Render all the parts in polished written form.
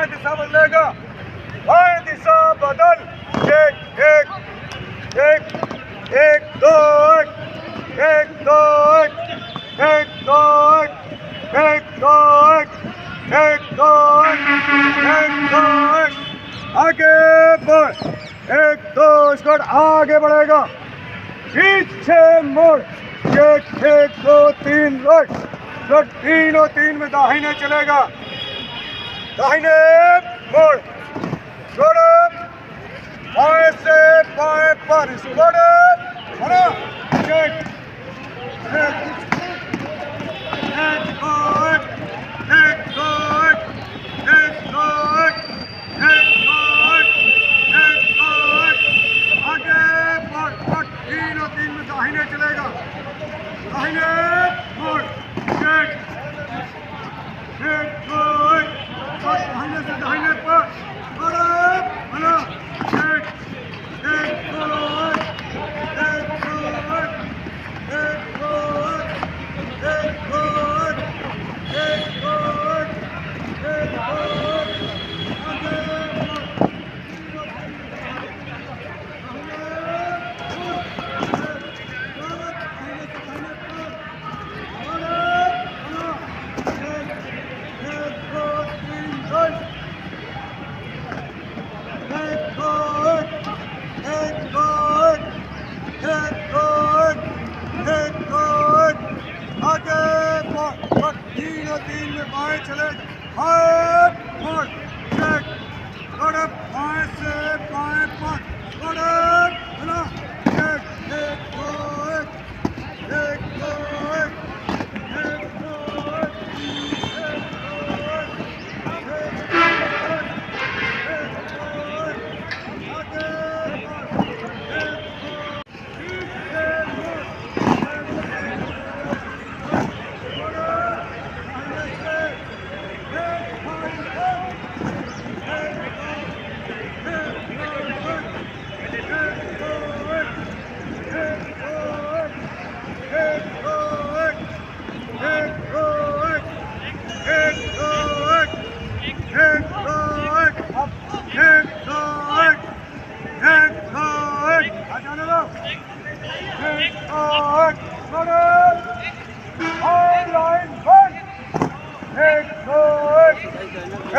दिशा बदलेगा, बाएं दिशा बदल, एक एक एक एक दो एक दो एक दो एक दो एक दो एक दो आगे बढ़, एक दो स्क्वाड आगे बढ़ेगा, पीछे मुड़, एक एक दो तीन राइट, तो तीन और तीन में दाहिने चलेगा, दाहिने मोड़, स्क्वाड बाएं से बाएं पर, स्क्वाड बना, एक एक एक दो एक दो एक दो एक दो एक दो आगे बढ़, तीन और तीन में दाहिने चलेगा, दाहिने मोड़, एक एक दो दाहिने से दाहिने पर, बना एक एक दो एक दो एक दो एक दो एक दो एक दो तीन में बाएं चले, हाथ मोड़, एक थोड़ा बाएं से बाएं पर, थोड़ा बना, एक एक दो एक दो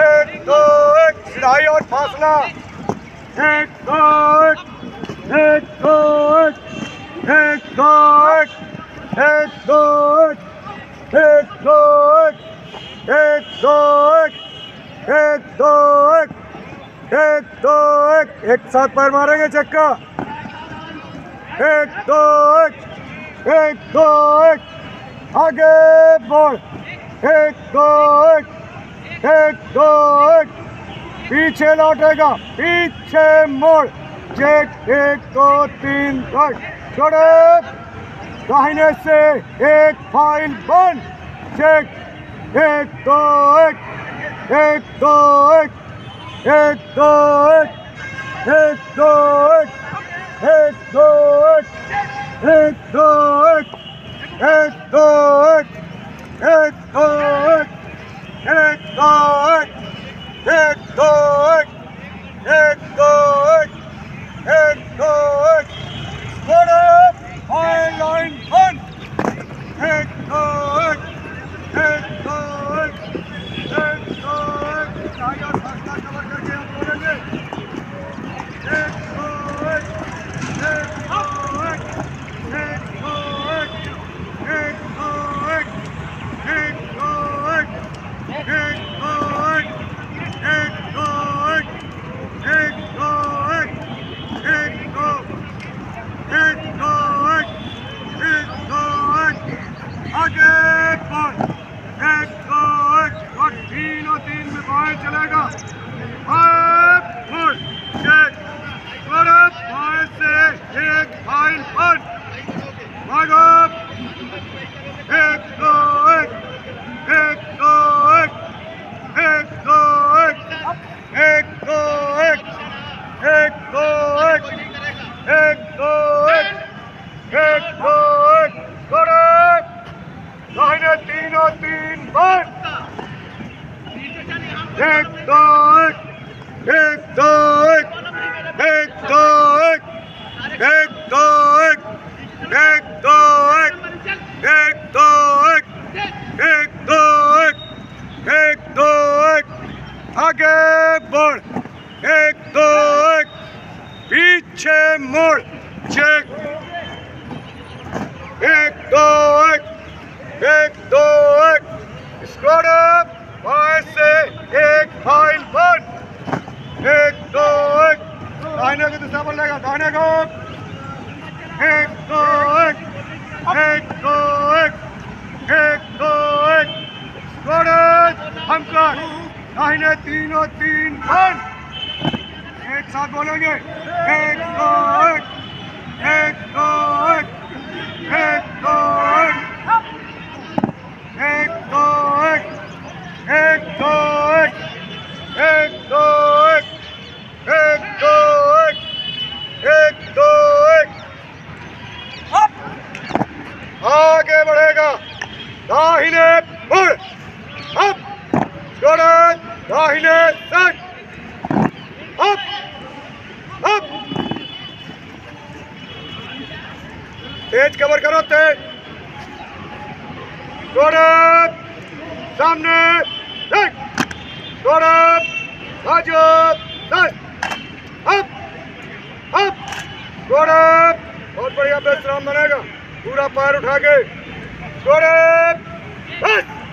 एक दो सिधाई और फासला, एक दो एक दो एक दो एक दो एक दो एक दो एक दो एक दो एक साथ पैर मारेंगे चक्का, एक दो एक दो आगे बढ़, एक दो एक दो पीछे लौटेगा, पीछे मोड़, चेक एक दो तीन राइट, छोड़े दाहिने से एक फाइल बंद, चेक एक दो एक दो एक दो एक दो एक दो एक दो एक, एक दो एक, एक दो एक, एक दो एक, एक दो एक, एक दो एक, एक दो एक, लाइन वन, एक दो एक, एक दो एक, एक दो एक, रास्ता कवर करके हम बोलेंगे, एक दो एक, एक दो एक, एक दो एक, एक दो एक, एक दो एक, एक दो एक, एक दो एक, एक दो एक, एक दो, एक दो एक, एक दो एक, आगे बढ़, एक दो एक, और तीनों तीन में बाएं चलेगा, बाएं बढ़, एक, बाएं से एक फाइल पर, भागो, एक दो एक, एक दो एक, एक दो एक, एक दो एक, एक दो एक, एक दो एक, एक दो एक, दाहिने तीनों तीन बंद, एक दो एक, एक दो एक, एक दो एक, एक दो एक, एक दो एक, एक दो एक, एक दो एक, एक दो एक, आगे बढ़, एक दो एक, पीछे मुड़, चेक, एक दो एक, एक दो एक, स्क्वाड अप, बाएं से एक फाइल बंद, एक दो एक, दाहिने को दूसरा बन लेगा, दाहिने को, एक दो एक, एक दो एक, एक दो एक, स्क्वाड अप, हम कर, दाहिने तीनों तीन बंद, एक साथ बोलेंगे, एक दो एक, एक दो एक, एक दो एक, एक दो एक, एक दो एक, एक दो एक, एक दो एक, एक दो एक, आगे बढ़ेगा, दाहिने मुड़, अप, गलत, दाहिने सेट, अप, अप, तेज कवर करो, तेज, गलत, सामने, सेट, गलत, बाजू, सेट, अप, अप, गलत, बहुत बढ़िया बेस्ट राउंड बनेगा, पूरा पैर उठा के, गलत, बस।